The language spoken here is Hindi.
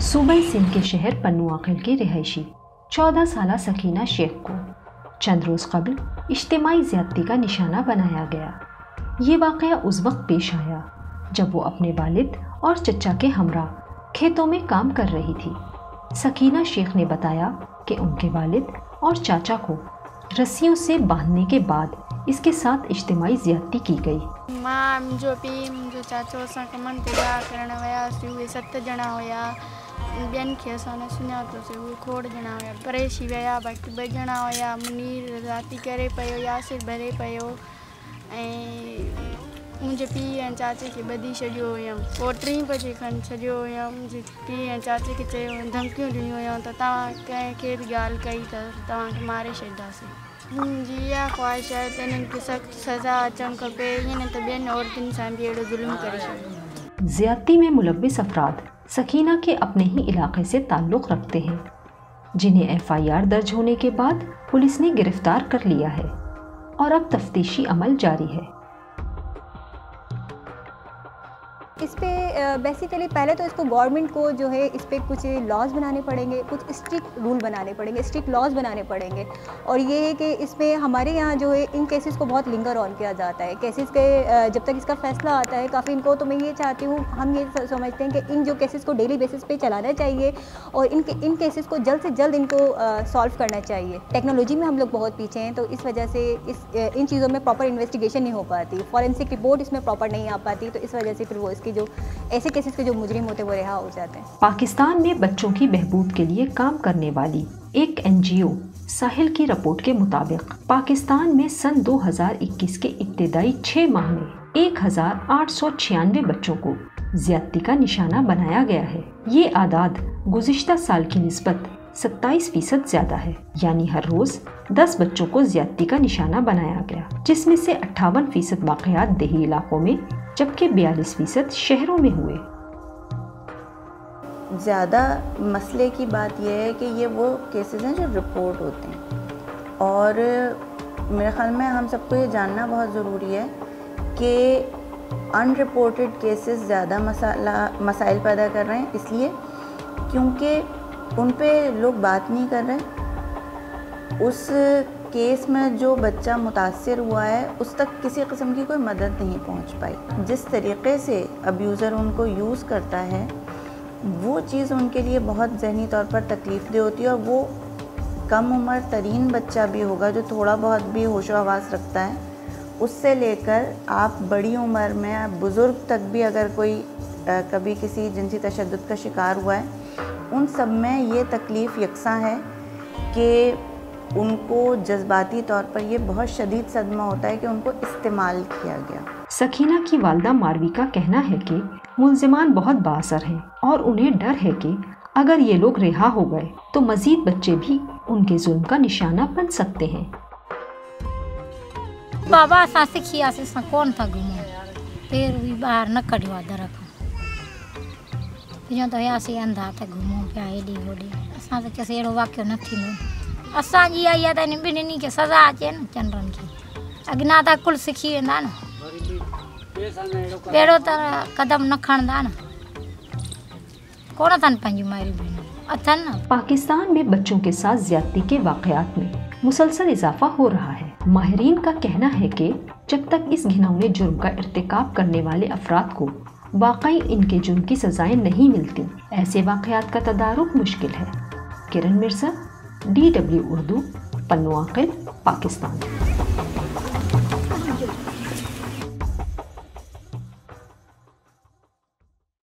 सूबे सिंध के शहर पन्नू आकिल की रिहायशी 14 साला सकीना शेख को चंद रोज़ कबल इज्तिमाई ज़्यादती का निशाना बनाया गया। ये वाक़या उस वक्त पेश आया जब वो अपने वालिद और चचा के हमरा खेतों में काम कर रही थी। सकीना शेख ने बताया कि उनके वालिद और चाचा को रस्सियों से बांधने के बाद इसके साथ इज्तिमाई ज़्यादती की गई। मां मुंहिंजो पीउ मुंहिंजो चाचो असां कमनि ते विया करण वियासीं। उहे 7 ॼणा हुया। ॿियनि खे असां न सुञातोसीं। उहे खोड़ ॼणा हुया। परेशी विया बाक़ी 2 ॼणा हुया। मुनीर राति करे पियो, यासिर भरे पियो ऐं मुंहिंजे पीउ ऐं चाचे खे ॿधी छॾियो हुयमि। पोइ 3 बजे खनि छॾियो हुयमि। मुंहिंजे पीउ ऐं चाचे खे चयो धमकियूं ॾिनियूं हुयूं त तव्हां कंहिंखे बि ॻाल्हि कई त तव्हांखे मारे छॾींदासीं। मुंहिंजी इहा ख़्वाहिश आहे त इन्हनि खे सख़्तु सज़ा अचणु खपे, ईअं न त ॿियनि औरतुनि सां बि अहिड़ो ज़ुल्म करे छॾियो। ज़्यादती में मुलव्विस अफराद सकीना के अपने ही इलाके से ताल्लुक़ रखते हैं, जिन्हें FIR दर्ज होने के बाद पुलिस ने गिरफ्तार कर लिया है और अब तफ्तीशी अमल जारी है। इस पे बेसिकली पहले तो इसको गवर्नमेंट को जो है इस पे कुछ लॉज बनाने पड़ेंगे, कुछ स्ट्रिक्ट रूल बनाने पड़ेंगे, स्ट्रिक्ट लॉज बनाने पड़ेंगे। और ये है कि इसमें हमारे यहाँ जो है इन केसेस को बहुत लिंगर ऑन किया जाता है। केसेस के जब तक इसका फैसला आता है काफ़ी इनको, तो मैं ये चाहती हूँ, हम ये समझते हैं कि इन जो केसेस को डेली बेसिस पे चलाना चाहिए और इन केसेस को जल्द से जल्द इनको सॉल्व करना चाहिए। टेक्नोलॉजी में हम लोग बहुत पीछे हैं, तो इस वजह से इन चीज़ों में प्रॉपर इन्वेस्टिगेशन नहीं हो पाती, फॉरेंसिक रिपोर्ट इसमें प्रॉपर नहीं आ पाती, तो इस वजह से फिर वो इसकी जो ऐसे केसेस के जो मुजरिम होते हैं वो रिहा हो जाते हैं। पाकिस्तान में बच्चों की बहबूद के लिए काम करने वाली एक NGO साहिल की रिपोर्ट के मुताबिक पाकिस्तान में सन 2021 के इब्तिदाई 6 माह में 1896 बच्चों को ज़्यादती का निशाना बनाया गया है। ये आदाद गुज़िश्ता साल की निस्बत 27% ज़्यादा है, यानी हर रोज़ 10 बच्चों को ज़्यादती का निशाना बनाया गया, जिसमें से 58% वाक़यात देही इलाकों में जबकि 42% शहरों में हुए। ज़्यादा मसले की बात यह है कि ये वो केसेस हैं जो रिपोर्ट होते हैं, और मेरे ख़्याल में हम सबको ये जानना बहुत ज़रूरी है कि अनरिपोर्टेड केसेस ज़्यादा मसाइल पैदा कर रहे हैं, इसलिए क्योंकि उन पे लोग बात नहीं कर रहे। उस केस में जो बच्चा मुतासिर हुआ है उस तक किसी किस्म की कोई मदद नहीं पहुंच पाई। जिस तरीक़े से अब्यूज़र उनको यूज़ करता है वो चीज़ उनके लिए बहुत ज़हनी तौर पर तकलीफ़देह होती है, और वो कम उम्र तरीन बच्चा भी होगा जो थोड़ा बहुत भी होशो हवास रखता है, उससे लेकर आप बड़ी उम्र में बुज़ुर्ग तक भी अगर कोई कभी किसी जिनसी तशद्दुद का शिकार हुआ है, उन सब में ये तकलीफ़ यकसा है कि उनको जज्बाती तौर पर ये बहुत शदीद सदमा होता है कि उनको इस्तेमाल किया गया। सकीना की वालदा मारवी का कहना है कि मुल्ज़िमान बहुत बाअसर हैं और उन्हें डर है कि अगर ये लोग रिहा हो गए तो मज़ीद बच्चे भी उनके जुल्म का निशाना बन सकते हैं। बाबा असां सिखियासीं, असां कोन था घुमूं, पेर भी ॿाहिर न कढियो आहे दर खां। हीअं त वियासीं अंधा त घुमूं पिया हेॾे होॾे। असां त चयोसीं अहिड़ो वाक़ियो न थींदो। असांजी आई आहे त इन ॿिन्हिनि खे सज़ा अचे न, चंडनि खे अॻिना त कुल सिखी वेंदा न, अहिड़ो त कदम न खणंदा न, कोन अथनि पंहिंजूं माइरूं भेनरूं अथनि न। पाकिस्तान में बच्चों के साथ ज़्यादती के वाक़यात में मुसलसल इजाफा हो रहा है। माहिरीन का कहना है कि जब तक इस घिनौने जुर्म का इर्तिकाब करने वाले अफराद को वाकई इनके जुर्म की सज़ाएं नहीं मिलती, ऐसे वाक़यात का तदारुक मुश्किल है। किरण मिर्ज़ा, DW उर्दू, पन्नू आकिल, पाकिस्तान।